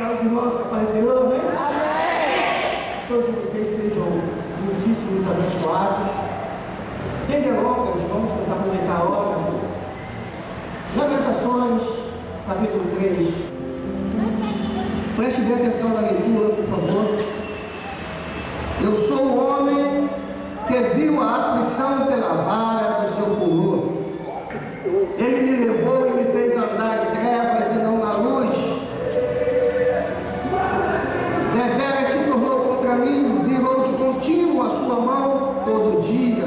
Salve, irmãos, capaz de Senhor, né? Amém! Todos vocês sejam muitíssimos abençoados. Sem delongas, vamos tentar aproveitar a hora. Lamentações, capítulo 3. Preste bem atenção na leitura, por favor. Eu sou o homem que viu a aflição pela vara do seu furor. Ele me levou e me fez andar em trevas e não na luz. Deveras se tornou contra mim, virou de contínuo a sua mão todo dia.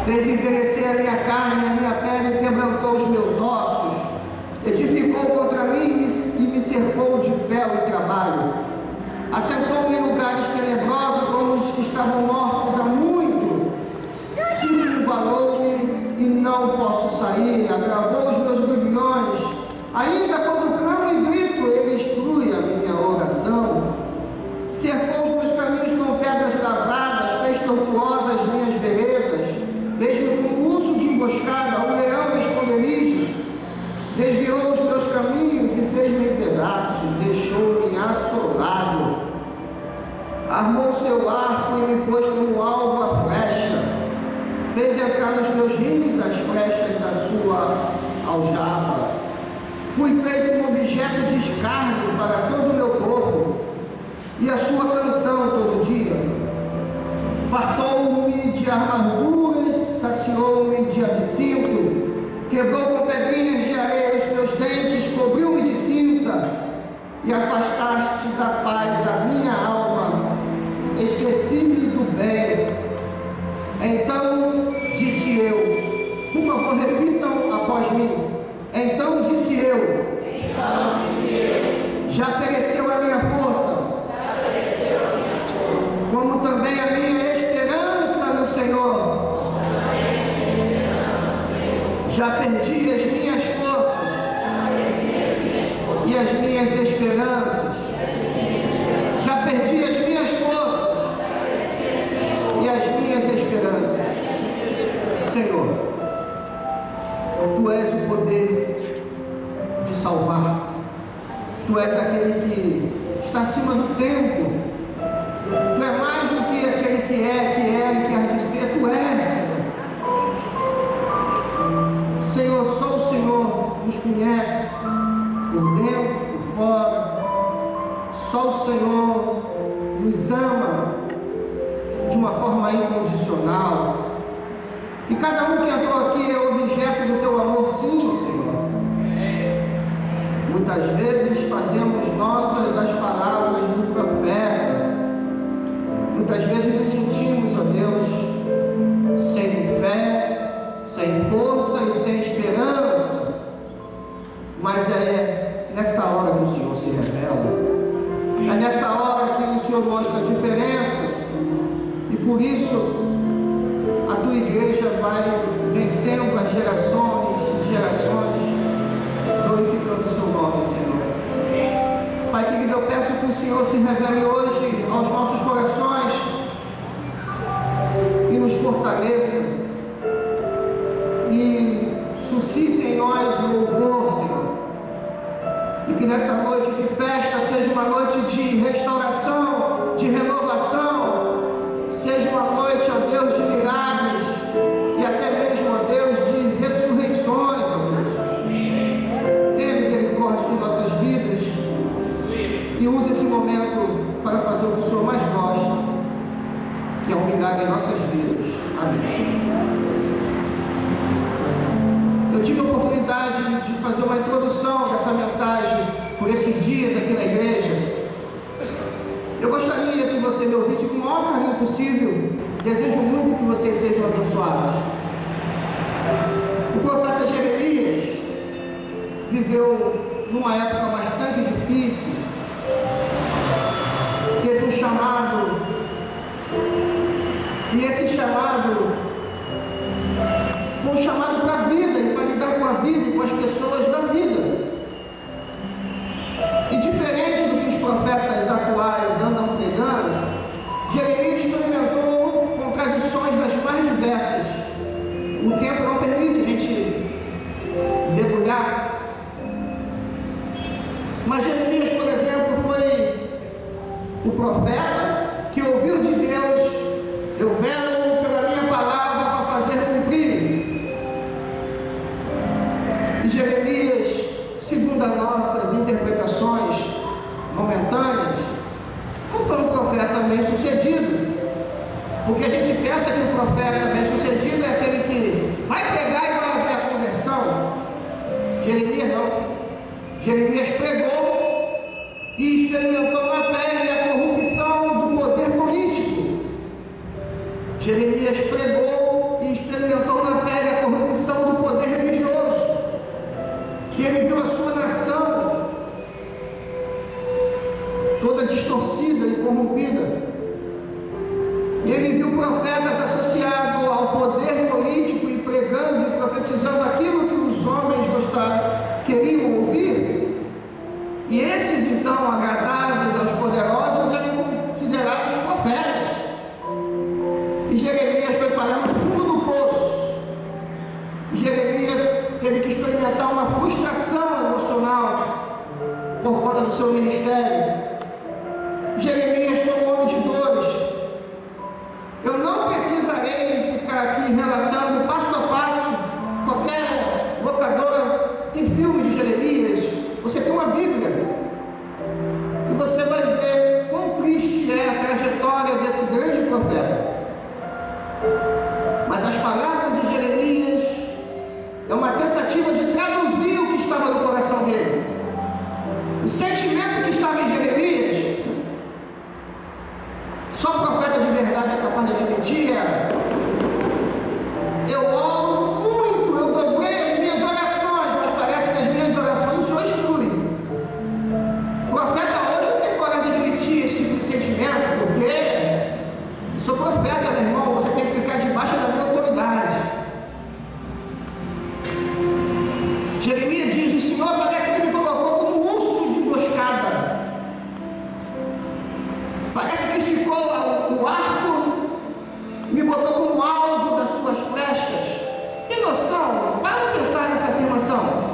Fez envelhecer a minha carne, a minha pele quebrantou os meus ossos. Edificou contra mim e me cercou de fel e trabalho. Assentou-me em lugares tenebrosos como os que estavam mortos há muito. Circunvalou-me e não posso sair. Agravou os meus grilhões. Ainda quando clamo e grito, ele exclui a minha oração. Cercou os meus caminhos com pedras lavradas, fez tortuosas minhas veredas, fez-me com urso de emboscada, um leão de esconderijos, desviou os meus caminhos e fez-me em pedaços, deixou-me assolado. Armou seu arco e me pôs como alvo a flecha, fez entrar nos meus rins as flechas da sua aljava. Fui feito um objeto de escárnio para todo o meu povo, e a sua canção todo dia. Fartou-me de amarguras, saciou-me de absinto, quebrou com pedrinhas de areia os meus dentes, cobriu-me de cinza, e afastaste da paz a minha alma, esqueci-me do bem. Então disse eu, por favor repitam após mim. Então disse eu, já pereceu a minha força, como também a minha esperança no Senhor. Já perdi as minhas forças e as minhas esperanças. Já perdi as minhas forças e as minhas esperanças. Senhor, Tu és o poder de salvar. Tu és aquele que está acima do tempo. Tu é mais do que aquele que é e que há de ser. Tu és, Senhor. Senhor, só o Senhor nos conhece, por dentro, por fora. Só o Senhor nos ama de uma forma incondicional. E cada um que entrou aqui é objeto do Teu amor, sim, Senhor. Muitas vezes fazemos nossas as palavras do profeta. Muitas vezes nos sentimos, ó Deus, sem fé, sem força e sem esperança. Mas é nessa hora que o Senhor se revela. É nessa hora que o Senhor mostra a diferença. E por isso a Tua igreja vai vencendo as gerações e gerações, glorificando o Seu nome, Senhor. Pai querido, eu peço que o Senhor se revele hoje aos nossos corações e nos fortaleça e suscite em nós louvor, Senhor. E que nessa noite de festa seja uma noite de restauração, de renovação, seja uma noite, ó Deus, de milagres e até mesmo, ó Deus, de ressurreições, ó Deus. Tenha misericórdia de nossas vidas e use esse momento para fazer o que o Senhor mais gosta, que é um milagre em nossas vidas. Amém, Senhor. Eu tive a oportunidade de fazer uma introdução dessa mensagem por esses dias aqui na igreja. Eu gostaria que você me ouvisse com o maior carinho possível. Desejo muito que vocês sejam abençoados. O profeta Jeremias viveu numa época bastante difícil. Teve um chamado. E esse chamado foi um chamado para a vida, e para lidar com a vida e com as pessoas da vida. E diferente do que os profetas atuais andam pregando, Jeremias experimentou contradições das mais diversas. O tempo não permite a gente debulhar. Mas Jeremias O profeta que ouviu de Deus: eu velo pela minha palavra para fazer cumprir. E Jeremias, segundo as nossas interpretações momentâneas, não foi um profeta bem sucedido, porque a gente pensa que o profeta bem sucedido é aquele que vai pegar e vai haver a conversão. Jeremias não. Jeremias pregou e experimentou na pele a corrupção do poder político. Jeremias pregou e experimentou na pele a corrupção do poder religioso. E ele viu a sua nação toda distorcida e corrompida. E ele viu profetas associados ao poder político e pregando e profetizando aquilo que os homens queriam ouvir. E esses, então, agradáveis aos poderosos, eram considerados profetas. E Jeremias foi parar no fundo do poço. E Jeremias teve que experimentar uma frustração emocional por conta do seu ministério. Jeremias foi um homem de dores. Eu não precisarei ficar aqui relatando passo a passo. Qualquer locadora tem filme de Jeremias. Você tem uma Bíblia e você vai ver quão triste é a trajetória desse grande profeta. Mas as palavras de Jeremias é uma tentativa de traduzir o que estava no coração dele. O sentimento que estava em Jeremias, só o profeta de verdade é capaz de admitir: eu oro muito, eu dobrei as minhas orações, mas parece que as minhas orações o Senhor exclui. O profeta hoje não tem coragem de admitir esse tipo de sentimento, porque eu sou profeta, meu irmão, você tem que ficar debaixo da minha autoridade. Jeremias diz: o Senhor parece que me colocou como um urso de emboscada. Parece que esticou o arco, me botou como alvo das suas flechas. Tem noção? Para pensar nessa afirmação.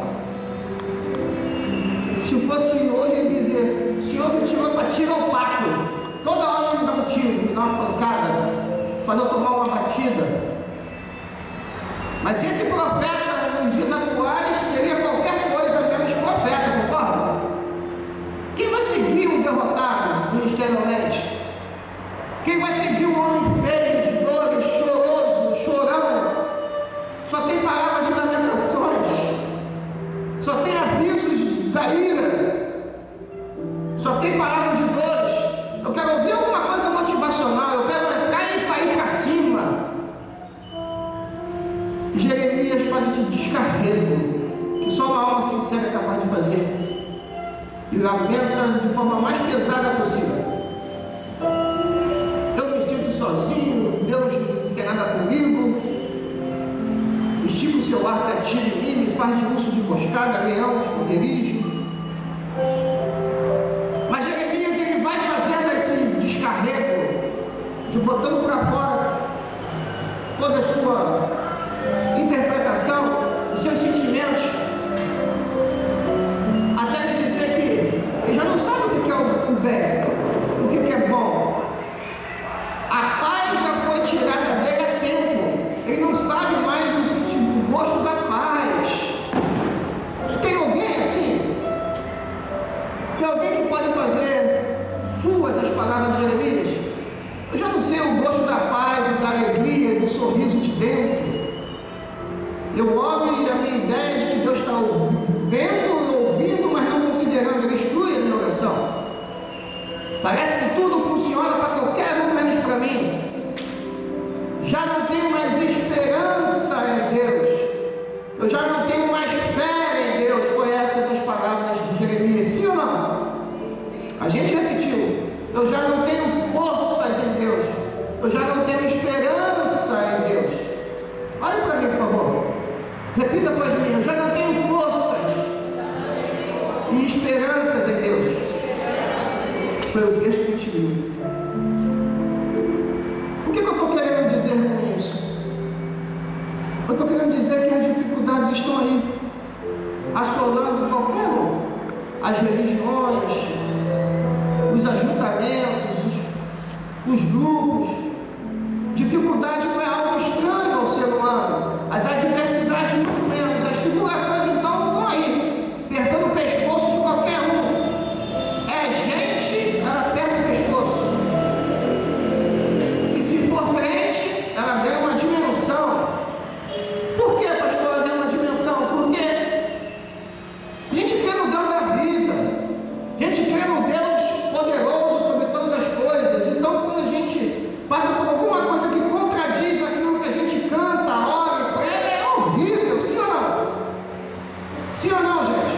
Se fosse hoje, ele dizer: o Senhor me tirou para tirar o pato. Toda hora me dá um tiro, me dá uma pancada, faz eu tomar uma batida. Mas esse profeta, nos dias atuais, seria qualquer coisa menos profeta, concorda? Quem vai seguir um derrotado ministerialmente? Quem vai seguir um homem feio, de dores, choroso, chorão? Só tem palavras de lamentações, só tem avisos da ira, só tem palavras de dores. Eu quero ouvir alguma coisa motivacional, eu quero entrar e sair para cima. E Jeremias faz esse descarrego que só uma alma sincera é capaz de fazer, e lamenta de forma mais pesada possível. Eu me sinto sozinho, Deus não quer nada comigo, estica o seu arco e atira em mim, me faz de urso de emboscada, leão, esconderijo. Mas Jeremias, ele vai fazendo esse descarrego, de botando para fora toda a sua interpretação, os seus sentimentos, até ele dizer que ele já não sabe o que é o bem, o que é bom. A paz já foi tirada dele há tempo, ele não sabe mais o gosto da paz. Tem alguém assim? Tem alguém que pode fazer suas as palavras de Jeremias? Eu já não sei o gosto da paz, da alegria, do sorriso de dentro. Eu oro e a minha ideia é de que Deus está vendo, ouvindo, mas não considerando. Ele exclui a minha oração. Parece que tudo funciona para qualquer um menos para mim. Já não tenho mais esperança em Deus. Eu já não tenho mais fé em Deus. Foi essas as palavras de Jeremias, sim ou não? A gente repetiu: eu já não tenho forças em Deus. Eu já não tenho esperança em Deus. Olha para mim, por favor. Repita após mim: eu já não tenho forças e esperanças em Deus. Foi o texto que a gente viu. O que eu estou querendo dizer com isso? Eu estou querendo dizer que as dificuldades estão aí, assolando qualquer um. As religiões, os ajuntamentos, dos grupos. Dificuldade não é algo estranho ao ser humano. As adversidades muito menos. As tribulações então estão aí, apertando o pescoço de qualquer um. É gente, ela aperta o pescoço. E se for crente, ela ganha uma dimensão. Por que, pastor, ela ganha uma dimensão? Porque a gente crê no Deus da vida. A gente crê no Deus poderoso sobre todas as coisas. Então, quando a gente passa por alguma coisa que contradiz aquilo que a gente canta, ora e prega, é horrível, sim ou não? Sim ou não, gente?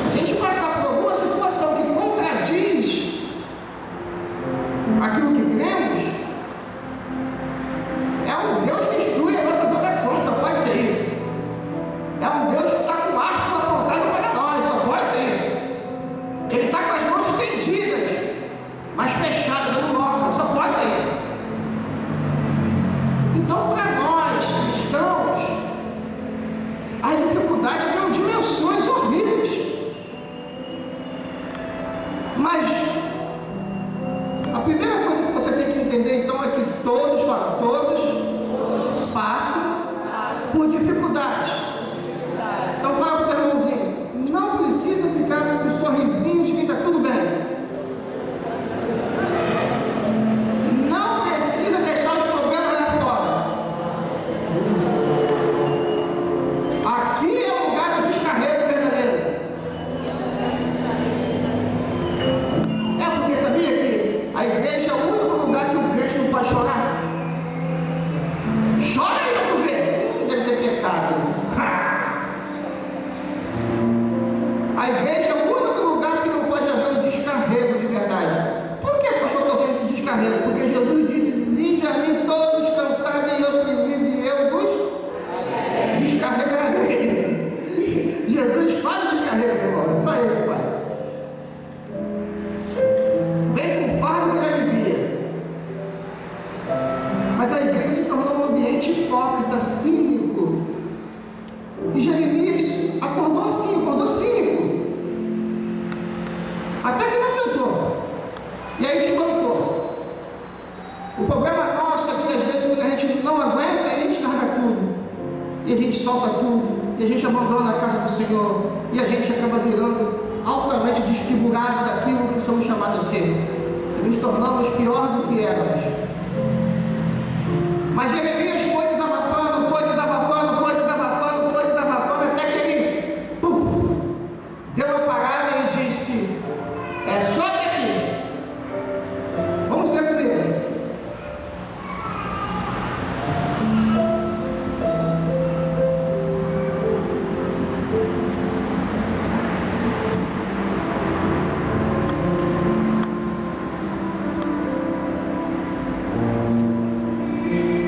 A gente passar por alguma situação que contradiz aquilo que cremos, é um Deus que instrui as nossas orações, só pode ser isso. É um Deus que está com o arco apontado para nós, só pode ser isso. Ele está com as mãos estendidas, mas fechadas, dando morta, só pode ser isso. Então, para nós, cristãos, a dificuldade tem dimensões horríveis. Mas a primeira coisa que você tem que entender, então, é que todos passam por dificuldade. Então fala para o teu irmãozinho, não precisa ficar com um sorrisinho de que está tudo bem. Não precisa deixar os problemas lá fora. Aqui é o lugar do descarrego verdadeiro. É porque sabia que a igreja é o único lugar que o crente não pode chorar? Chora aí para tu ver. Deve ter pecado. A igreja é o único lugar que não pode haver um descarrego de verdade. Por que, pastor, estou fazendo esse descarrego? Porque Jesus disse: vinde a mim todos cansados e oprimidos, e eu vos descarregarei. Jesus faz o descarrego, meu irmão. É só ele, Pai. Vem com fardo que ele alivia. Mas a igreja se tornou um ambiente hipócrita, cínico. E Jeremias acordou assim, acordou cínico. Até que não aguentou. E aí desbancou. O problema nosso é que às vezes quando a gente não aguenta, a gente larga tudo. E a gente solta tudo. E a gente abandona a casa do Senhor. E a gente acaba virando altamente desfigurado daquilo que somos chamados a ser. E nos tornamos pior do que éramos. Mas Jeremias foi desabafando, até que ele deu uma parada e disse: é só até aqui. Vamos ler comigo.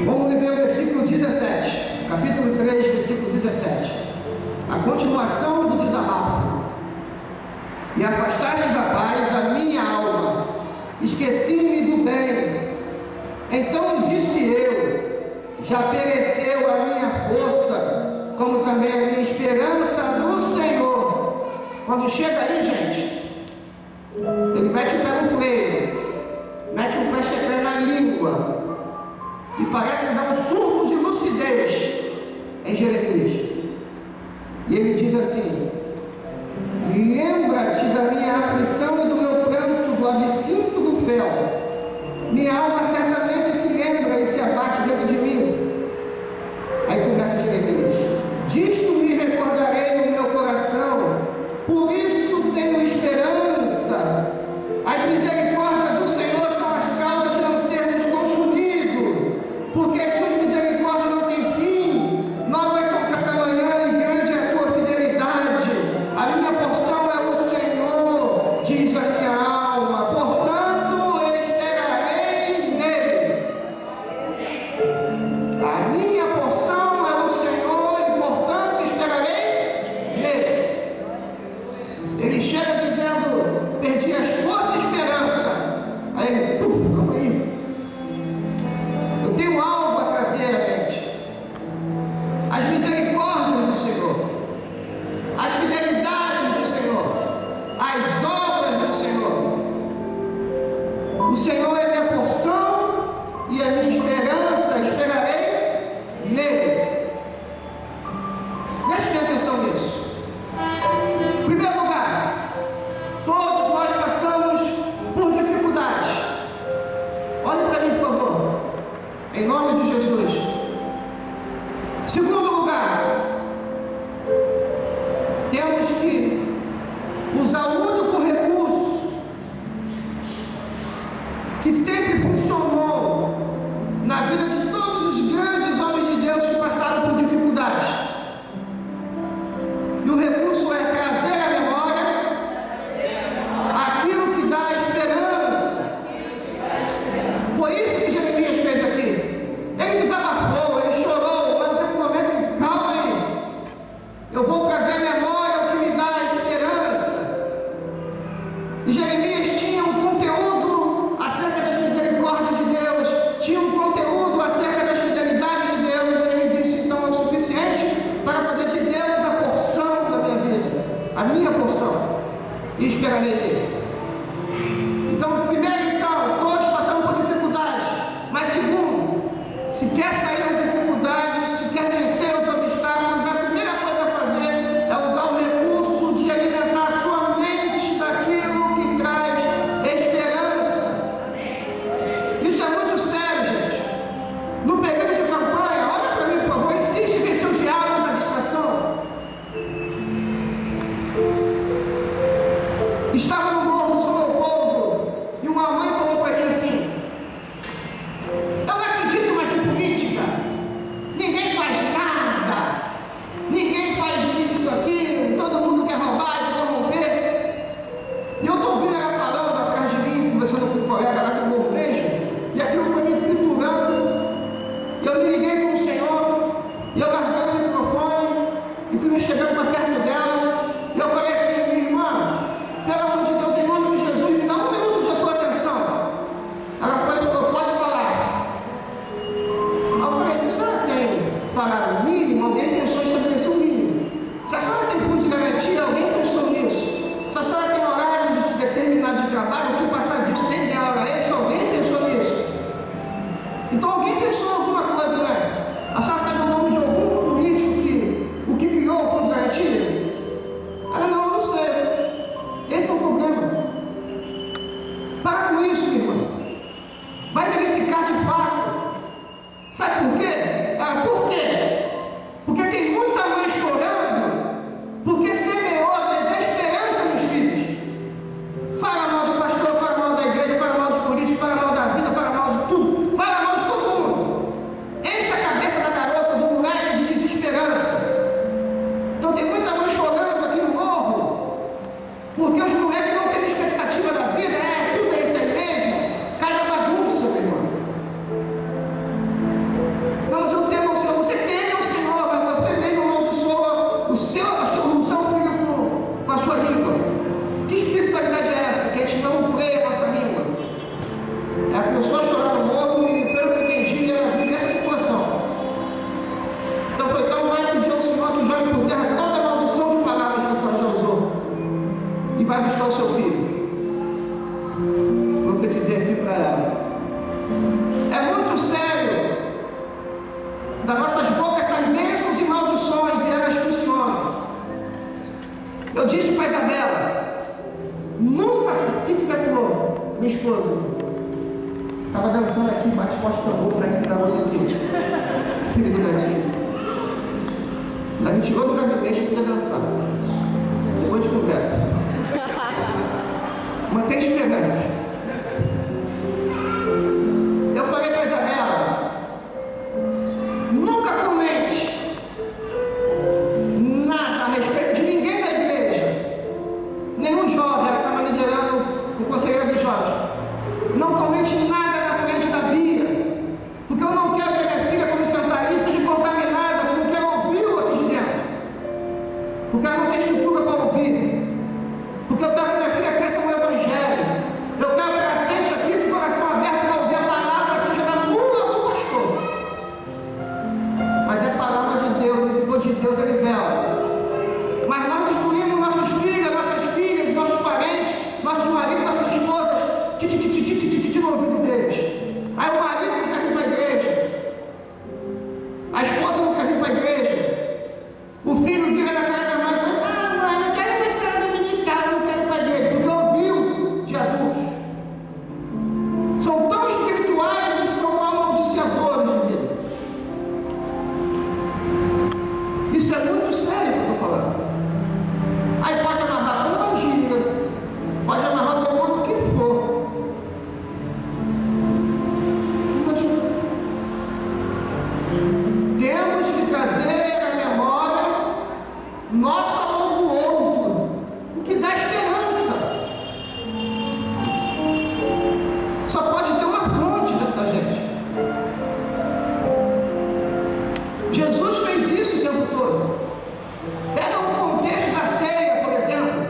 Vamos ler o versículo 17, capítulo 3, versículo 17. A continuação do desabafo. E afastaste da paz a minha alma, esqueci-me do bem. Então disse eu: já pereceu a minha força, como também a minha esperança no Senhor. Quando chega aí, gente, ele mete o pé no freio, mete o pé na língua, e parece que dá um surto de lucidez em Jeremias. E ele diz assim: lembra-te da minha aflição e do meu pranto, do absinto do fel. Minha alma certamente se lembra e se abate dentro de mim. Aí começa Jeremias: disto me recordarei no meu coração, por isso tenho esperança. As misericórdias do Senhor são as causas de não sermos consumidos, porque as suas misericórdias não têm fim. Novas são cada manhã e grande é a tua fidelidade. A minha porção é o Senhor, diz a minha alma, portanto esperarei nele. A minha porção é o Senhor e portanto esperarei nele. Ele chega dizendo: perdi as forças e esperança. Aí ele: calma aí, eu tenho algo a trazer à mente. As misericórdias do Senhor, as fidelidades do Senhor, as obras do Senhor. O Senhor é minha porção e a minha esperança, esperarei nele. Preste bem atenção nisso. Em primeiro lugar, todos nós passamos por dificuldades. Olhe para mim, por favor, em nome de Jesus. Segundo lugar, temos que usar o único recurso que sempre funcionou na vida de todos os grandes homens de Deus que passaram por dificuldades. E o recurso é trazer à memória aquilo que dá esperança. Foi isso que Jeremias fez aqui. Ele desabafou, ele chorou, mas em um momento, calma aí. Eu vou trazer à memória o que me dá esperança. E Jeremias tinha um conteúdo acerca das misericórdias de Deus, tinha um conteúdo acerca das fidelidades de Deus. Ele disse: então é o suficiente para fazer de Deus a porção da minha vida, a minha porção, e esperarei nele. Então, primeira lição: todos passamos por dificuldades. Mas segundo, se quer sair das dificuldades, se quer vencer os obstáculos, a primeira coisa a fazer é usar o recurso de alimentar a sua mente daquilo que traz esperança. Isso é muito sério, gente. No período de campanha, olha para mim, por favor, insiste em vencer o diabo na distração. Estava no morro do São Leopoldo e uma mãe falou para mim assim: eu não acredito mais em política, ninguém faz nada, ninguém faz isso, aquilo, todo mundo quer roubar, se corromper. E eu estou ouvindo ela falando atrás de mim, conversando com um colega lá do morro mesmo, e aquilo foi me triturando. Eu me liguei com o Senhor, e eu larguei o microfone e fui me chegando para perto dela, e eu falei assim: minha irmã, pelo amor de Deus, em nome de Jesus, me dá um minuto de tua atenção. Ela foi e falou: pode falar. Eu falei: se a senhora tem salário mínimo, alguém pensou em estabelecer o mínimo. Se a senhora tem fundo de garantia, alguém pensou nisso. Se a senhora tem horários determinados de trabalho, o que passar disso tem de hora extra, alguém pensou nisso. Então alguém pensou em alguma coisa, né? A senhora sabe o nome de algum político que criou o fundo de garantia? Ela: não, eu não sei. Esse é o problema. Para com isso, minha irmã. Vai verificar de fato. Sabe por quê? Por quê? Porque tem muita mãe chorando porque semeou a desesperança nos filhos. Fala mal de pastor, fala mal da igreja, fala mal de político, fala mal da vida, fala mal de tudo, fala mal de todo mundo. Enche a cabeça da garota, do moleque de desesperança. Então tem muita mãe chorando aqui no morro porque os moleques não têm expectativa da vida. Tudo é isso aí mesmo. Cai na bagunça, meu irmão. Não, mas eu temo ao Senhor. Você teme ao Senhor, mas você mesmo amaldiçoa o seu filho com a sua língua. Que espiritualidade é essa? Que a gente não crê a nossa língua. Ela começou a chorar no morro e, pelo que eu entendi, ela vive essa situação. Então foi tão vai pedir ao Senhor que jogue por terra toda a maldição de palavras que a senhora já usou e vai buscar o seu filho. Profetizei assim para ela. É muito sério. Das nossas bocas saem bênçãos e maldições, e elas funcionam. Eu disse para Isabela: nunca fique perto do morro. Minha esposa estava dançando aqui, bate forte tambor, para esse garoto aqui, filho do gatinho. Ela me tirou do gabinete e queria dançar. Depois de conversa. Mantém esperança. Eu falei para Isabela: nunca comente nada a respeito de ninguém da igreja. Nenhum jovem, ela estava liderando o conselheiro dos jovens. Não comente nada na frente da Bia, porque eu não quero que a minha filha, como sentar ali, seja contaminada, eu não quero ouvi-lo aqui de dentro. Porque ela não tem estrutura para ouvir. Porque eu quero que minha filha cresça no Evangelho. Eu para a igreja. O filho vira na cara da mãe, mãe, eu quero ir para a escola dominical, não quero ir para a igreja, porque ouviu de adultos. São tão espirituais e são amaldiçoadores de vida. Isso é muito sério que eu estou falando. Aí pode amarrar com magia, pode amarrar o demônio que for. Temos que trazer à memória nosso amor do outro, o que dá esperança. Só pode ter uma fonte dentro da gente. Jesus fez isso o tempo todo. Pega o contexto da ceia, por exemplo.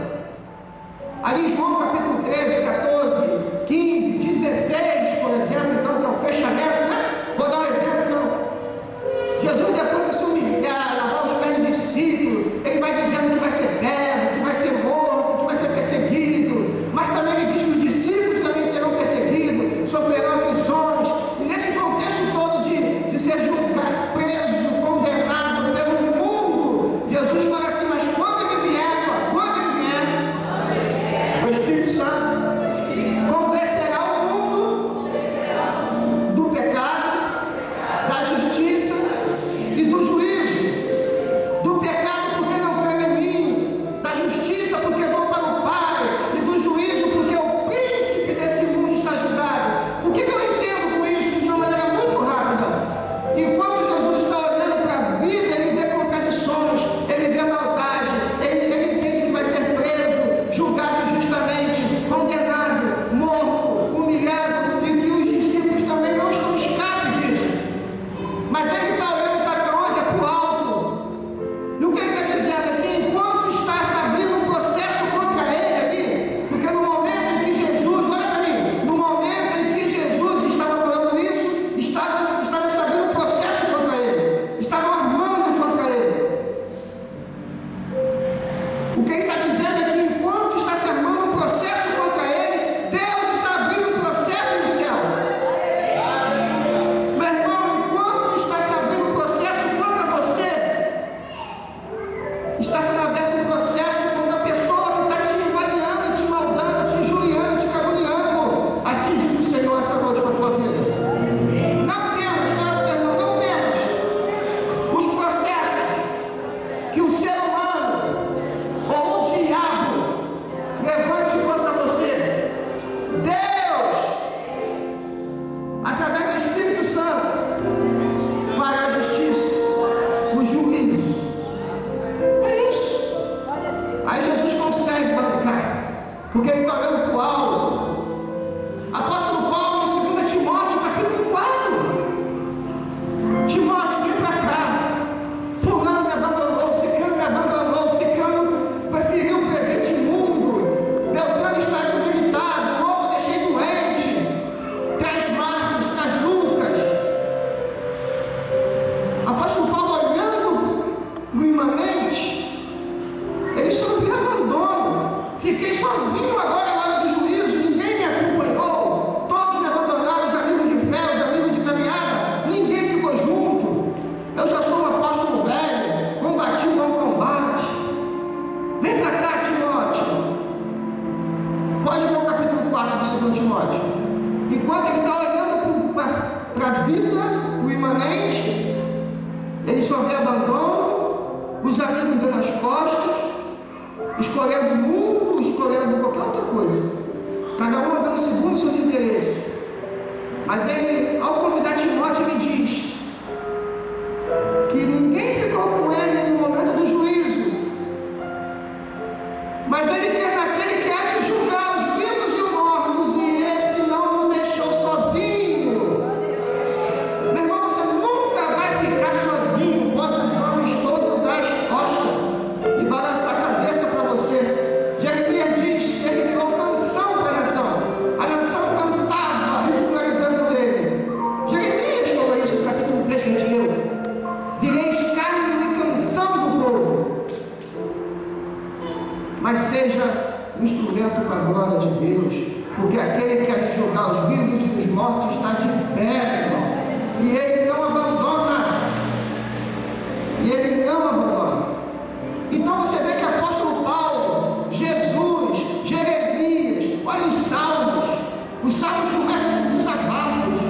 Ali em João capítulo 13, 14, 15, 16, por exemplo, então, que é o fechamento, né? Vou dar um exemplo, não. Jesus, depois de se humilhar, lavar os pés dos discípulos, ele vai dizendo que vai ser pego, que vai ser morto, que vai ser perseguido, mas também ele diz que os discípulos também serão perseguidos, sofrerão aflições, e nesse contexto todo de ser julgado, preso, condenado pelo mundo, Jesus fala assim, mas quando ele vier, o Espírito Santo convencerá o mundo do pecado, da justiça e do juízo. Do pecado porque não crê em mim, da justiça porque vou para o Pai, e do juízo porque o príncipe desse mundo está julgado. O que eu entendo com isso de uma maneira muito rápida? Enquanto Jesus está olhando para a vida, ele vê contradições, ele vê maldade, ele entende que vai ser preso, julgado injustamente, condenado, morto, humilhado, e que os discípulos também não estão escape disso. Mas ele está olhando, sabe para onde? É para o alto. E o que ele está dizendo é que enquanto está se abrindo um processo contra ele ali, porque no momento em que Jesus, olha para mim, no momento em que Jesus estava falando isso, estava se abrindo um processo contra ele, estavam armando contra ele. O que ele está dizendo é que enquanto está se armando um processo contra ele, Deus está abrindo um processo no céu. Meu irmão, enquanto está se abrindo um processo contra você, está sendo aberto um processo contra a pessoa que está te invadiando, te maldando, te injuriando, te caluniando. Assim diz o Senhor essa noite para a tua vida. Não temos, não temos os processos que o ser humano ou o diabo levante contra você. Deus, através do Espírito Santo, fará a justiça, o juízo. É isso. Aí Jesus consegue bancar, porque ele está olhando para o alto. Apóstolo Paulo, em 2 Timóteo, capítulo 4. Timóteo, vem para cá. Fulano me abandonou, Ciclano me abandonou, Ciclano preferiu o presente mundo, Beltrano está debilitado, outro eu deixei doente. Traz Marcos, traz Lucas. Apóstolo Paulo olhando no imanente, ele só vê abandono. Fiquei sozinho agora na hora do juízo, ninguém me acompanhou, todos me abandonaram, os amigos de fé, os amigos de caminhada, ninguém ficou junto. Eu já sou um apóstolo velho, combati o bom combate. Vem para cá, Timóteo. Pode ler o capítulo 4 do 2 Timóteo. Enquanto ele está olhando para a vida, o imanente, ele só vê abandono, os amigos dando as costas, escolhendo o mundo, escolhendo qualquer outra coisa, cada um andando segundo os seus interesses. Mas ele, ao convidar Timóteo, ele diz que ninguém ficou com ele no momento do juízo, mas ele quer naquele que há de julgar os vivos e os mortos, e esse não o deixou sozinho. Meu irmão, você nunca vai ficar sozinho. Bota os olhos todos das costas e balança a cabeça para você. Jeremias diz que ele virou canção para a nação. A nação cantava, ridicularizando ele. Jeremias falou isso no capítulo 3 que a gente leu. Virei escárnio e canção do povo. Mas seja um instrumento para a glória de Deus, porque aquele que há de julgar os vivos e os mortos está de pé, irmão, e ele não abandona. E Ele não abandona. Então você vê que o apóstolo Paulo, Jesus, Jeremias, olha os salmos começam com desabafos.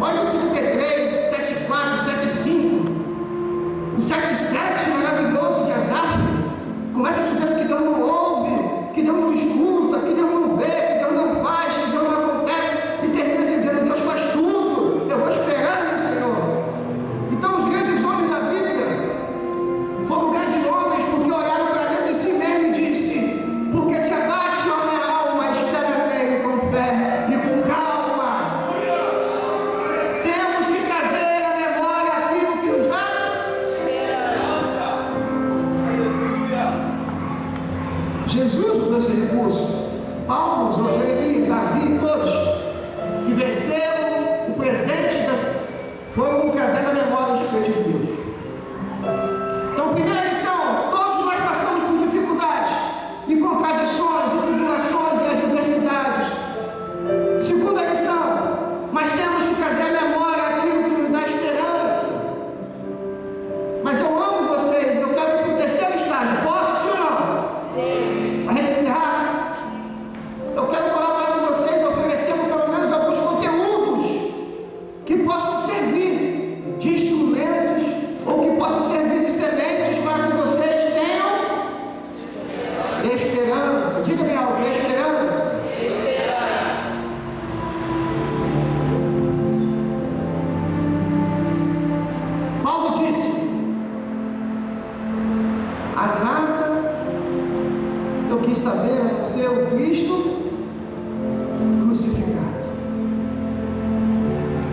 Olha o 53, 74, 75, o 77 maravilhoso de Asaf, começa dizendo que Deus não ouve, que Deus não escuta, que Deus não vê, que Deus não faz, que Deus não acontece, e termina dizendo: Deus faz tudo, eu vou esperar no Senhor. Então os grandes homens da Bíblia foram grandes homens porque olharam para dentro de si mesmo e disse: porque te abate, ó minha alma, espera nele com fé e com calma. Temos que trazer à memória aquilo que nos dá esperança. Jesus usou esse recurso. Paulo usou, Jeremias, Davi, todos que venceram o presente, foram trazer à memória os feitos de Deus. Então, primeira lição: todos nós passamos por dificuldades e contradições e tribulações e adversidades. Segunda lição: mas temos que trazer à memória aquilo que nos dá esperança. Mas eu amo vocês, eu quero ir para o terceiro estágio. Posso, sim ou não? Sim. Para a gente encerrar, eu quero colaborar com vocês, oferecendo pelo menos alguns conteúdos que possam servir de instrumentos ou que possam servir de sementes para que vocês tenham esperança. Diga-me algo: esperança. Esperança. Paulo disse: a nada eu quis saber a não ser o Cristo crucificado.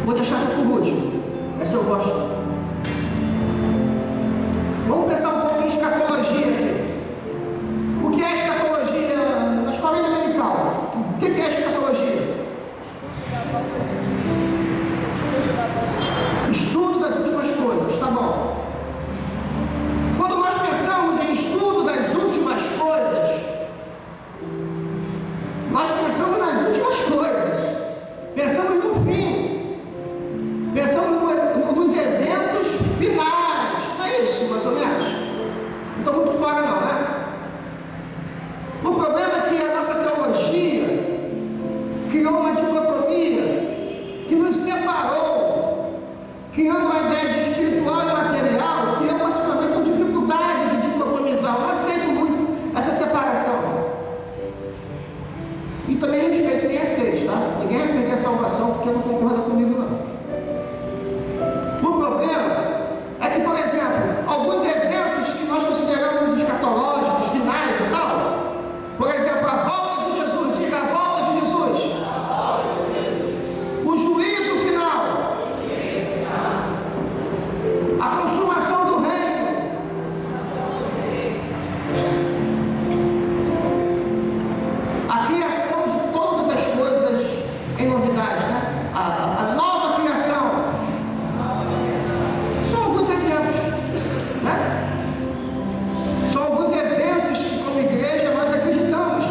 Vou deixar essa por último, essa eu gosto. Vamos pensar um pouco em escatologia aqui. O que é escatologia na escola dominical? O que é escatologia? Estudo das últimas coisas, tá bom. Quando nós pensamos em estudo das últimas coisas, nós pensamos nas últimas coisas, pensamos no fim, pensamos nos eventos finais. Não é isso, mais ou menos? Não estou muito fora não, né? O problema é que a nossa teologia criou uma dicotomia que nos separou, criando uma ideia de espiritual e material, que eu particularmente tenho dificuldade de dicotomizar. Eu não aceito muito essa separação. E também respeito quem aceite, tá? Ninguém vai perder a salvação porque não concorda comigo, não. O problema é que, por exemplo, alguns eventos que nós consideramos escatológicos, finais e tal, por exemplo, a volta de Jesus, diga a volta de Jesus, o juízo final, a consumação do reino, a criação de todas as coisas em novidade, né? A nova criação. São alguns exemplos, né? São alguns eventos que, como igreja, nós acreditamos.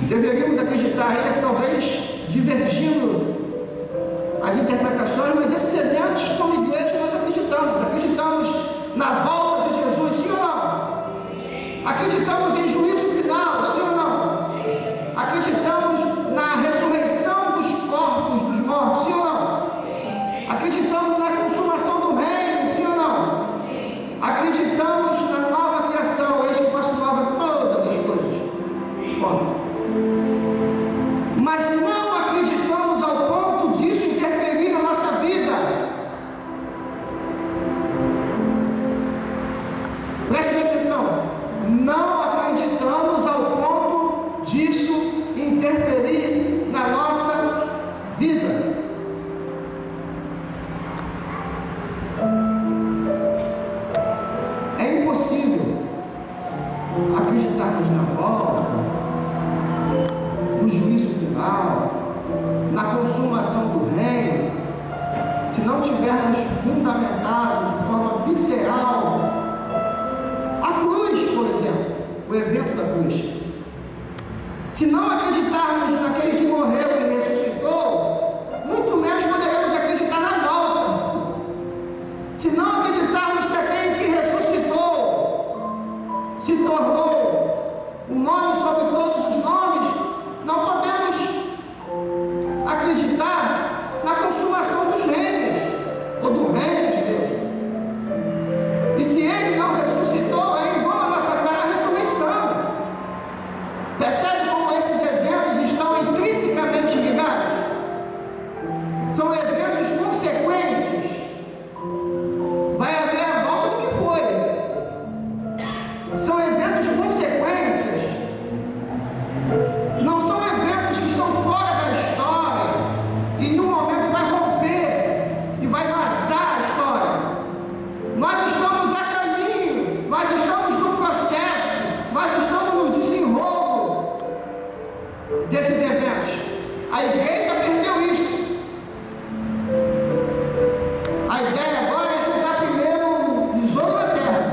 Deveríamos acreditar, ainda que talvez divergindo as interpretações, mas esses eventos, como igreja, nós acreditamos. Acreditamos na volta de Jesus, sim ou não? Acreditamos em juízo final, sim ou não? Acreditamos na ressurreição dos corpos dos mortos, sim ou não? Acreditamos na consumação do reino, sim ou não? Acreditamos na nova criação, eis que faço nova todas as coisas. Ponto. Mas não acreditamos ao ponto disso interferir na nossa vida. Preste atenção. Não acreditamos ao ponto disso interferir na nossa vida. É impossível acreditarmos na volta, no juízo final, na consumação do reino, se não tivermos fundamentado de forma visceral a cruz, por exemplo, o evento da cruz. Se não acreditarmos naquele que morreu e ressuscitou, muito menos poderemos acreditar na volta. Se se não acreditarmos que aquele que ressuscitou se tornou um nome sobre todos os nomes, não podemos acreditar na consumação dos reinos, ou do reino de Deus. E se Ele não ressuscitou, é em vão a nossa fé na ressurreição. Percebe como esses eventos estão intrinsecamente ligados? São eventos consequências. Vai haver a volta do que foi. São eventos consequências. Não são eventos que estão fora da história e em um momento vai romper e vai vazar a história. Nós estamos a caminho, nós estamos no processo, nós estamos no desenrolo desses eventos. A igreja perdeu isso. A ideia agora é juntar primeiro o tesouro da terra.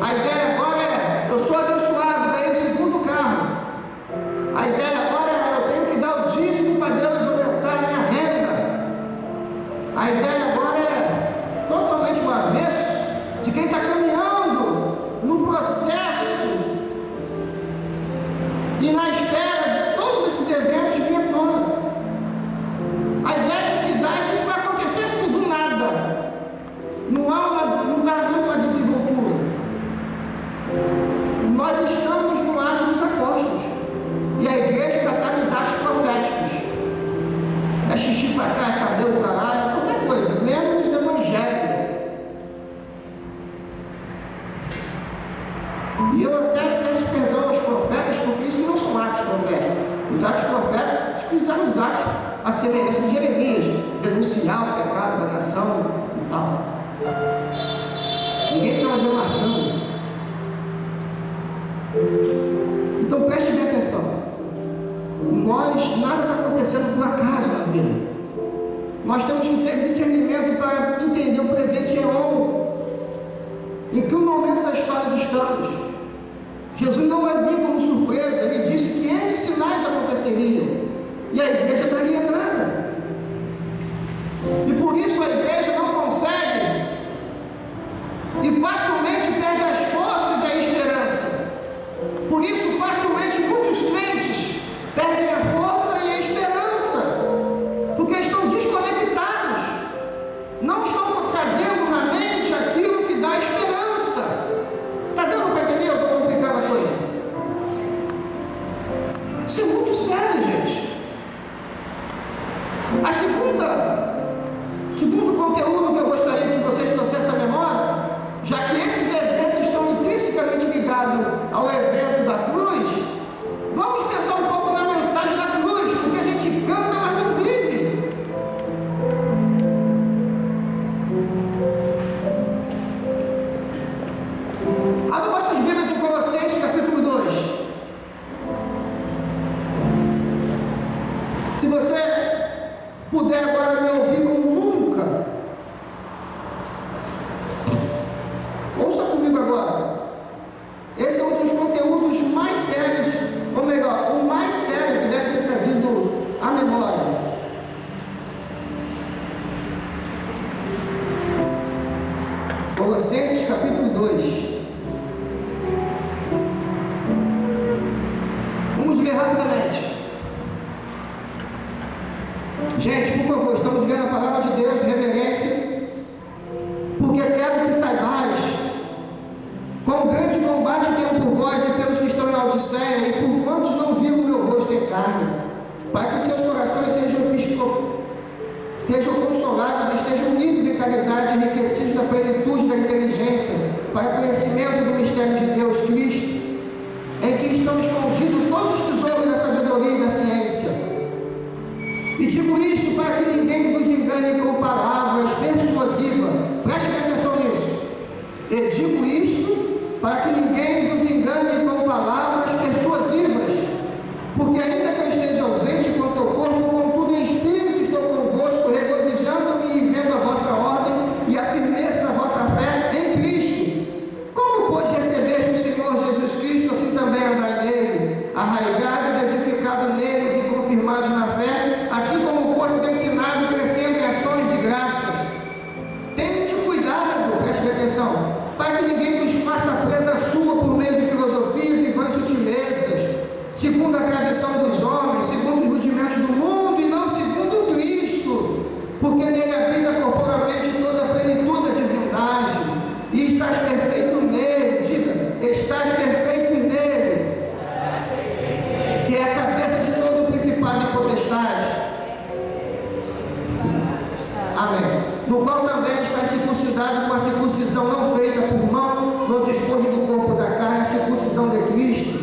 A ideia agora é: eu sou abençoado, ganhei o segundo carro. A ideia agora é: eu tenho que dar o dízimo para Deus aumentar a minha renda. A ideia agora é totalmente o avesso de quem está caminhando no processo e na espera de todos esses eventos vir à tona. A ideia que se dá é que isso vai acontecer assim do nada. Não está havendo uma desenvoltura. Nós estamos no Atos dos Apóstolos. E a igreja ainda está nos atos proféticos. É xixi para cá, é cabelo para lá, é qualquer coisa, menos o evangelho. E eu até peço perdão aos profetas, porque isso não são atos proféticos. Os atos proféticos são os atos a semelhança de Jeremias, denunciar o pecado da nação e tal. Ninguém está demarcando. Então preste bem atenção. Nada está acontecendo por acaso na vida. Nós temos que ter discernimento para entender o presente real. Em que momento da história estamos? Jesus não vai vir como surpresa. Ele disse que N sinais aconteceriam. E a igreja está alienada. E por isso a igreja não consegue e facilmente perde as forças e a esperança. Por isso facilmente muitos crentes perdem a força e a esperança, porque estão desconectados, não estão trazendo na mente aquilo que dá esperança. Está dando para entender? Eu estou complicando a coisa. Isso é muito sério, gente. Segundo conteúdo que eu gostaria que vocês trouxessem à memória, já que esses eventos estão intrinsecamente ligados ao evento da cruz, vamos pensar um pouco na mensagem da cruz, porque a gente canta, mas não vive. Abra vossas Bíblias em Colossenses capítulo 2. Se você puder agora me ouvir como nunca, ouça comigo agora. Esse é um dos conteúdos mais sérios, ou melhor, o mais sério que deve ser trazido à memória. Colossenses capítulo 2. Vamos ver rapidamente. Gente, por favor, estamos vendo a palavra de Deus, reverência, porque quero que saibais quão grande combate tenho por vós e pelos que estão em Laodiceia, e por quantos não viram o meu rosto em carne, para que os seus corações sejam consolados e estejam unidos em caridade, enriquecidos na plenitude da inteligência, para o conhecimento do mistério de Deus, Cristo, em que estão escondidos todos os tesouros da sabedoria e da ciência. E digo isto para que ninguém vos engane com palavras persuasivas. Preste atenção nisso. Eu digo isto para que ninguém vos engane com palavras persuasivas, porque ainda que eu esteja ausente quanto ao corpo, contudo em espírito estou convosco, regozijando-me e vendo a vossa ordem e a firmeza da vossa fé em Cristo. Como pois recebeste o Senhor Jesus Cristo, assim também andai nele, arraigados, edificados neles e confirmados na fé, assim como fostes ensinados, crescendo em ações de graças. Tende atenção, para que ninguém vos faça presa sua por meio de filosofias e vãs sutilezas, segundo a tradição dos homens, segundo os rudimentos do mundo e não segundo Cristo, porque nele habita corporalmente toda a plenitude da divindade, e estás perfeito nele, diga, estás perfeito nele, que é a cabeça de todo o principado e potestade. Amém. No qual também está circuncidado com a circuncisão não feita por mão, no despojo do corpo da carne, a circuncisão de Cristo,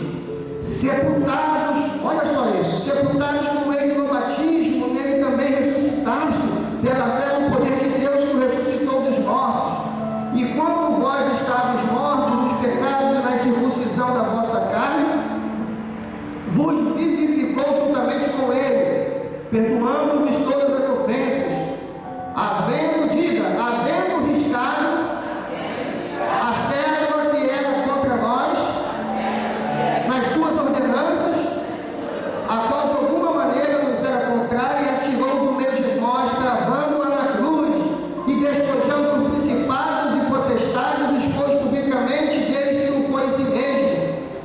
sepultados, olha só isso, sepultados com ele no batismo, nele também ressuscitaste, pela fé no poder de Deus que o ressuscitou dos mortos. E quando vós estavais mortos nos pecados e na circuncisão da vossa carne, vos vivificou juntamente com ele, perdoando-vos todas as ofensas, havendo riscado a cédula que era contra nós, nas suas ordenanças, a qual de alguma maneira nos era contrária, e atirou do meio de nós, cravando-a na cruz, e despojando os principados e potestades, expôs publicamente deles que não foi em si mesmo.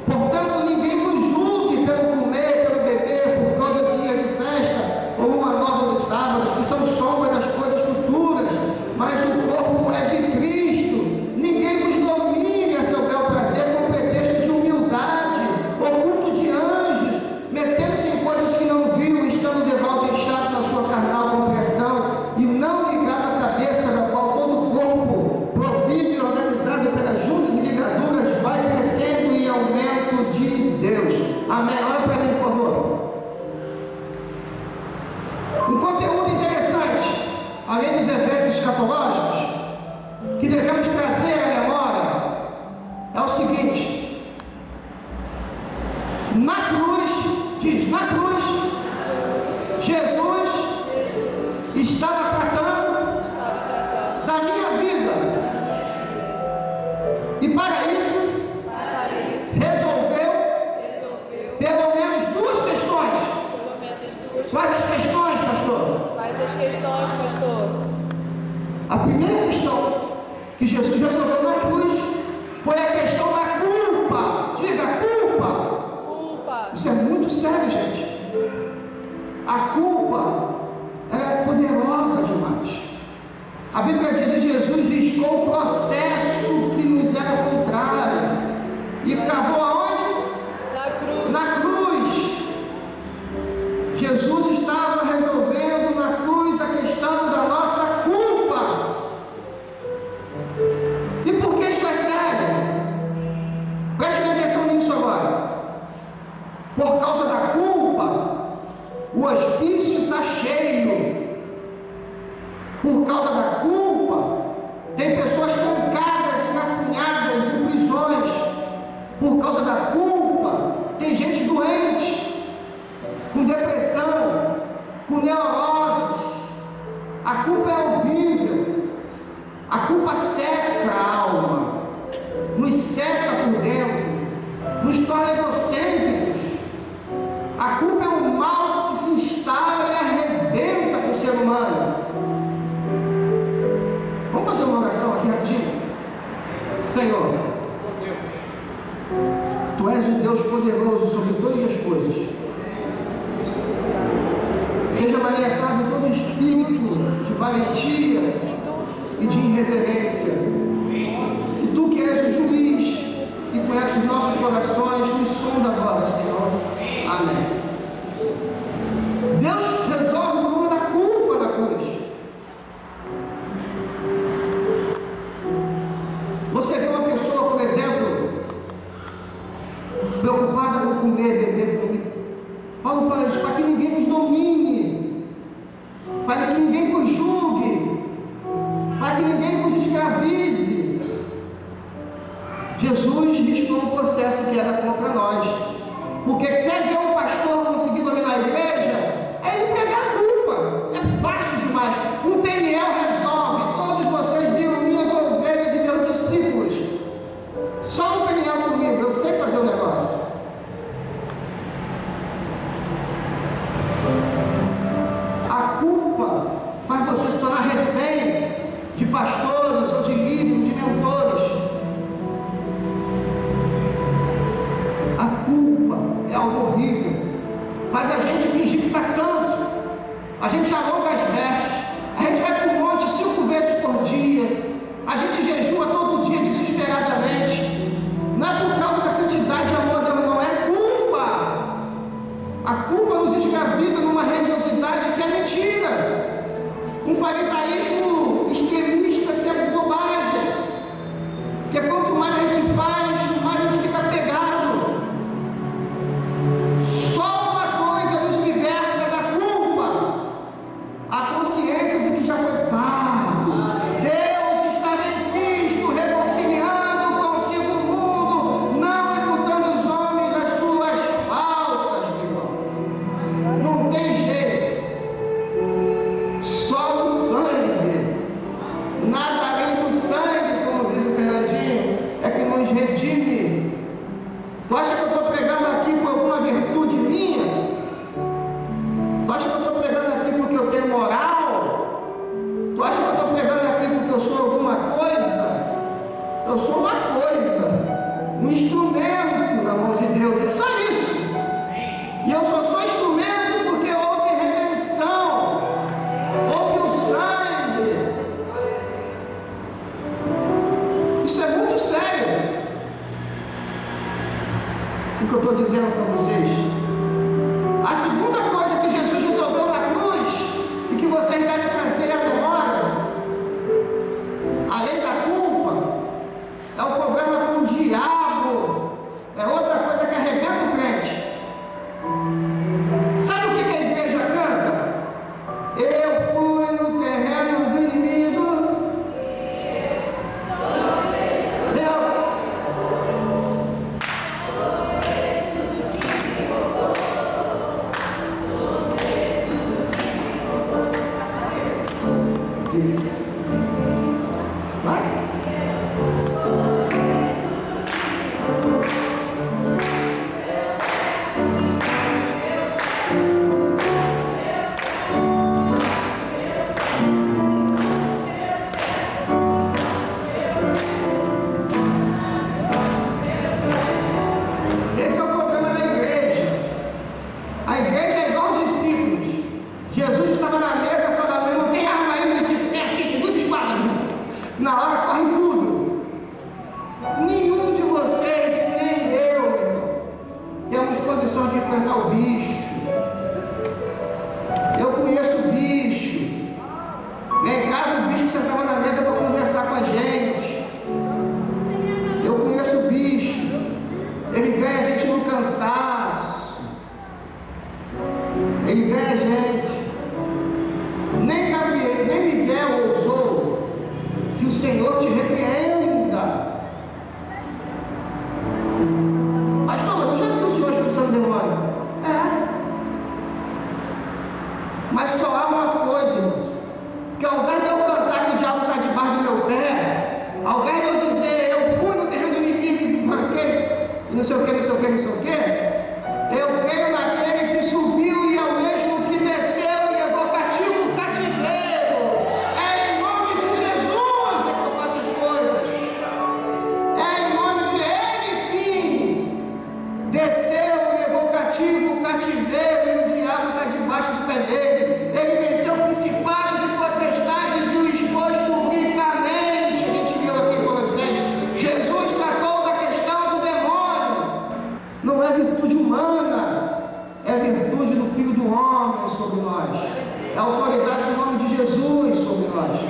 Portanto, ninguém vos julgue pelo comer, pelo beber, por causa de dia de festa, ou uma nova dos sábados, que são sombra das coisas futuras, mas o corpo é de Cristo. Ninguém vos domine a seu bel prazer com pretexto de humildade, ou culto de anjos, metendo-se em coisas que não viu, estando debalde inchado na sua carnal compreensão, e não ligado à cabeça, da qual todo o corpo, provido e organizado pelas juntas e ligaduras, vai crescendo em aumento de Deus. Amém. Olha para mim, por favor. Um conteúdo interessante, além dos eventos escatológicos, que devemos trazer à memória, é o seguinte: na cruz, Jesus estava tratando da minha vida, e para isso resolveu pelo menos duas questões. Quais as questões, pastor? A primeira questão que Jesus resolveu na cruz foi a questão da culpa. Diga, culpa. Isso é muito sério, gente. A culpa é poderosa demais. A Bíblia diz que Jesus riscou o processo que nos era contrário e cravou aonde? Na cruz. Jesus estava resolvendo na cruz a questão da nossa culpa. E por que isso é sério? Preste atenção nisso agora. Por causa da culpa, o hospício está cheio. Por causa da culpa, tem pessoas trancadas, engafunhadas em prisões. Por causa da culpa, tem gente doente, com depressão, com neuroses. A culpa é horrível. A culpa seca a alma, nos seca por dentro, nos torna egocêntricos. A culpa é um mal que se instala e arrebenta com o ser humano. Vamos fazer uma oração aqui rapidinho? Senhor, Tu és o Deus poderoso sobre todas as coisas. Seja maniatado todo espírito de valentia e de irreverência. E Tu que és o juiz e conhece os nossos corações, nos sonda agora, Senhor. Amém. Deus resolve o problema da culpa na cruz. Você vê uma pessoa, por exemplo, preocupada com comer, beber, dormir. Paulo fala isso, para que ninguém vos domine, para que ninguém vos julgue, para que ninguém vos escravize. Jesus riscou o processo que era contra nós. Porque quer ver um pastor conseguir dominar a igreja? É ele pegar a culpa. É fácil demais. Um Peniel resolve. Todos vocês viram minhas ovelhas e meus discípulos. Só um Peniel comigo. Eu sei fazer o negócio. A culpa faz você se tornar refém de pastores ou de líderes, de mentores. santo, a gente alonga as vestes, a gente vai para o monte 5 vezes por dia, a gente jejua todo dia desesperadamente. Não é por causa da santidade e amor, não, é culpa. A culpa nos escraviza numa religiosidade que é mentira, um farisaísmo extremista que é bobagem, que quanto mais a gente faz, mais a gente fica pegado. Só uma coisa nos liberta da culpa: a consciência de que já foi pago. Deus estava em Cristo, reconciliando consigo o mundo, não imputando aos homens as suas faltas, meu irmão. Não tem jeito. Só o sangue, nada além do sangue, como diz o Fernandinho, é que nos redime. Tu acha que eu estou pregando aqui por alguma virtude minha? Tu acha que eu estou pregando aqui porque eu tenho moral? Tu acha que eu estou pregando aqui porque eu sou alguma coisa? Eu sou uma coisa, um instrumento na mão de Deus, é só isso. E eu só sou instrumento porque houve redenção, houve o sangue. Isso é muito sério, o que eu estou dizendo para vocês. A segunda coisa que Jesus resolveu na cruz, e que vocês devem trazer à memória, além da culpa, é o problema com o diabo. É outra coisa que arrebenta o crente. Sabe o que a igreja canta? Eu fui no terreno do inimigo. Vai. Esse é o problema da igreja. A igreja é igual aos discípulos. Jesus estava na mesa falando: não tem arma aí, discípulo, tem aqui, tem 2 espadas. Na hora corre tudo. Nenhum de vocês, nem eu, meu irmão, temos condições de enfrentar o bicho. Eu conheço o bicho. Lá em casa o bicho sentava na mesa para conversar com a gente. Eu conheço o bicho. Ele ganha a gente no cansaço. Ele ganha a gente. Nem Miguel ousou que o Senhor te repreenda. Pastor, mas eu já vi o Senhor expulsando demônio. É. Mas só há uma coisa, irmão, que ao invés de eu cantar que o diabo está debaixo do meu pé, ao invés de eu dizer eu fui no terreno do inimigo e marquei, e não sei o que, não sei o que, não sei o que, eu creio naquele que subiu e é o mesmo que desceu e levou cativo o cativeiro. É em nome de Jesus que eu faço as coisas. É em nome de Ele, sim. Desceu e levou cativo o cativeiro e o diabo está debaixo do pé dele. Ele venceu principados e potestades e o expôs publicamente. A gente viu aqui em Colossenses. Jesus tratou da questão do demônio. Não é virtude humana, é virtude do Filho do Homem sobre nós. É a autoridade do nome de Jesus sobre nós.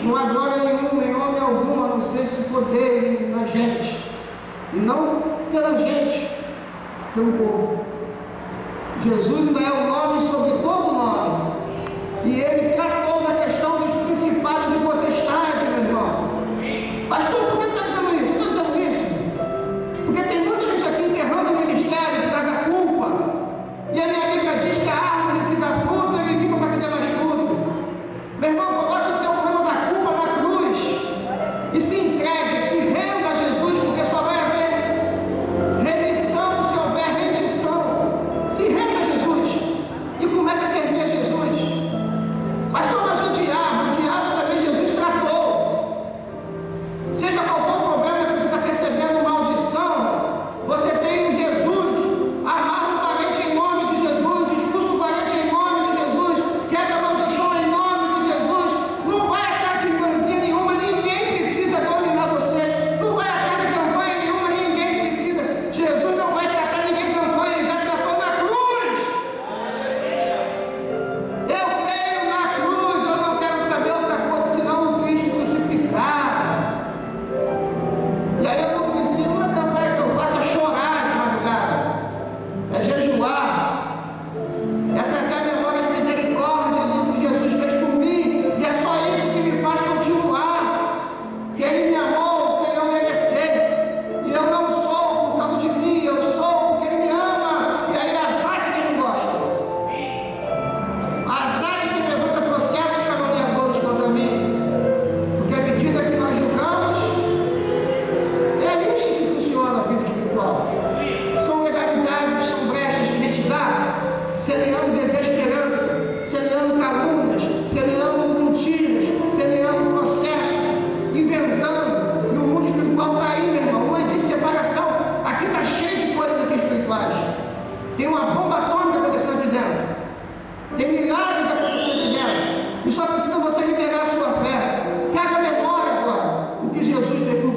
Não há glória nenhuma em homem algum, a não ser se for dele na gente. E não pela gente, pelo povo. Jesus ainda é o nome sobre todo nome. E ele tratou da questão dos principados e potestades, meu irmão. Pastor, por que está dizendo isso? Estou dizendo isso porque tem muita gente aqui enterrando o ministério por causa da culpa. E a minha Bíblia diz que a árvore que dá fruto, ele limpa para que dê mais fruto. Meu irmão, coloque o teu problema da culpa na cruz e se entregue, se renda a Jesus, porque só vai haver remissão se houver rendição. Se renda a Jesus e comece a servir a Jesus. Pastor, mas o diabo também Jesus tratou. Seja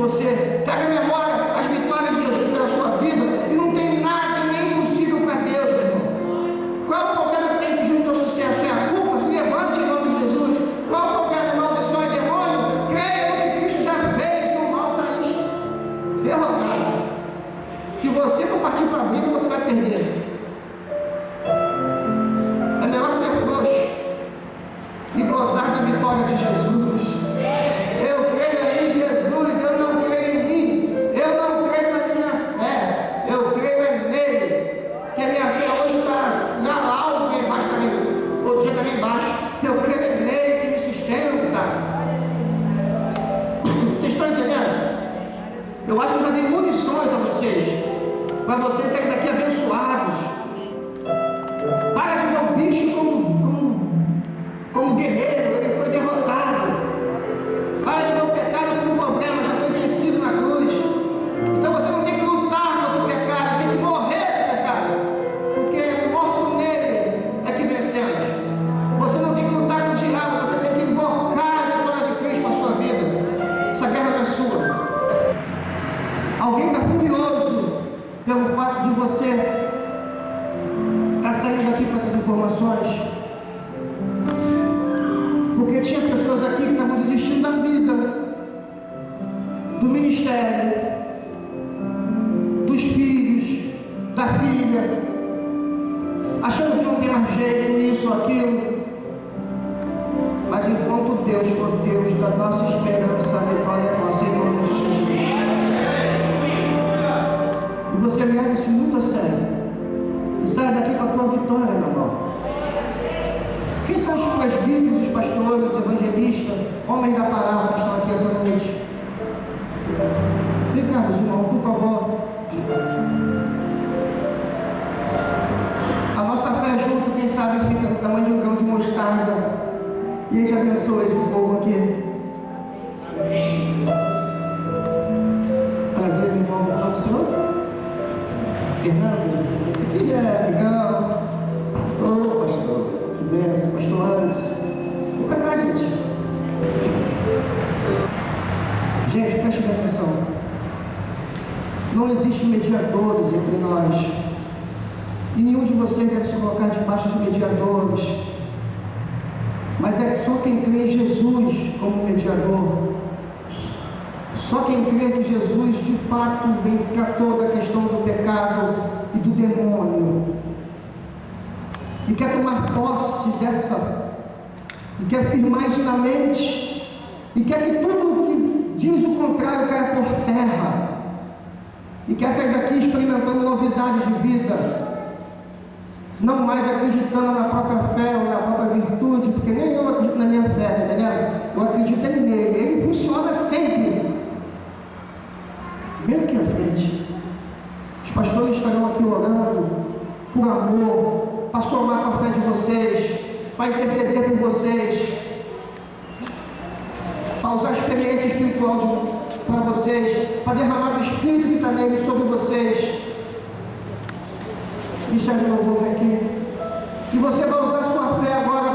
você. Traga à memória as vitórias de Jesus pela sua vida. E não tem nada nem impossível para Deus, meu irmão. Qual é o problema que tem que junto ao sucesso? É a culpa? Se levante em nome de Jesus. Qual é o problema? Maldição é demônio? Creia no que Cristo já fez e o mal está derrotado. Se você não partir para a Bíblia, você vai perder. É melhor ser frouxo e gozar da vitória de Jesus. Eu creio em Jesus, eu não creio em mim. Eu não creio na minha fé. Eu creio nele. Que a minha fé hoje está lá alto, lá embaixo, outro dia está lá embaixo. Eu creio nele que me sustenta. Vocês estão entendendo? Eu acho que eu já dei munições a vocês, para vocês saírem daqui abençoados. Para de ver o bicho como guerreiro, ele foi derrotado. Para de ver o pecado como problema, já foi vencido na cruz. Então você não tem que lutar contra o pecado, você tem que morrer com o pecado, porque morto nele é que vencemos. Você não tem que lutar com o diabo, você tem que invocar a vitória de Cristo na sua vida. Essa guerra não é sua. Alguém está furioso pelo fato de você estar saindo aqui com essas informações, porque tinha pessoas aqui que estavam desistindo da vida, do ministério, dos filhos, da filha, achando que não tem mais jeito, isso ou aquilo. Mas enquanto Deus for Deus da nossa esperança, a vitória é nossa em nome de Jesus. E você leva isso muito a sério. E sai daqui com a tua vitória, meu irmão. Quem são os presbíteros, os pastores, os evangelistas, homens da palavra que estão aqui essa noite? Obrigado, irmão, por favor. A nossa fé junto, quem sabe, fica do tamanho de um grão de mostarda. E Ele abençoa esse povo aqui. Prazer, meu irmão. Qual é o senhor? Fernando, esse aqui é legal. Ô, pastor, que benção, pastor Anso. Vou pra cá, gente. Gente, prestem atenção. Não existem mediadores entre nós. E nenhum de vocês deve se colocar debaixo de mediadores. Mas é só quem crê em Jesus como mediador. Só quem crê que Jesus de fato vem ficar toda a questão do pecado e do demônio e quer tomar posse dessa, e quer firmar isso na mente, e quer que tudo que diz o contrário caia por terra, e quer sair daqui experimentando novidades de vida, não mais acreditando na própria fé ou na própria virtude, porque nem eu acredito na minha fé, tá entendendo? Eu acredito nele, ele funciona sempre. Vem aqui à frente. Os pastores estarão aqui orando por amor, para somar com a fé de vocês, para interceder por vocês, para usar a experiência espiritual para vocês, para derramar o Espírito que está nele sobre vocês. Deixa de novo, vem aqui. E você vai usar a sua fé agora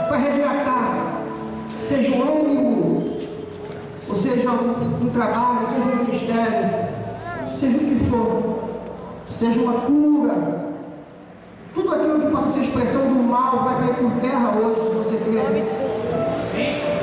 para resgatar, seja um ânimo, ou seja um trabalho, seja um ministério, seja o que for, seja uma cura, tudo aquilo que possa ser expressão do mal vai cair por terra hoje, se você crer.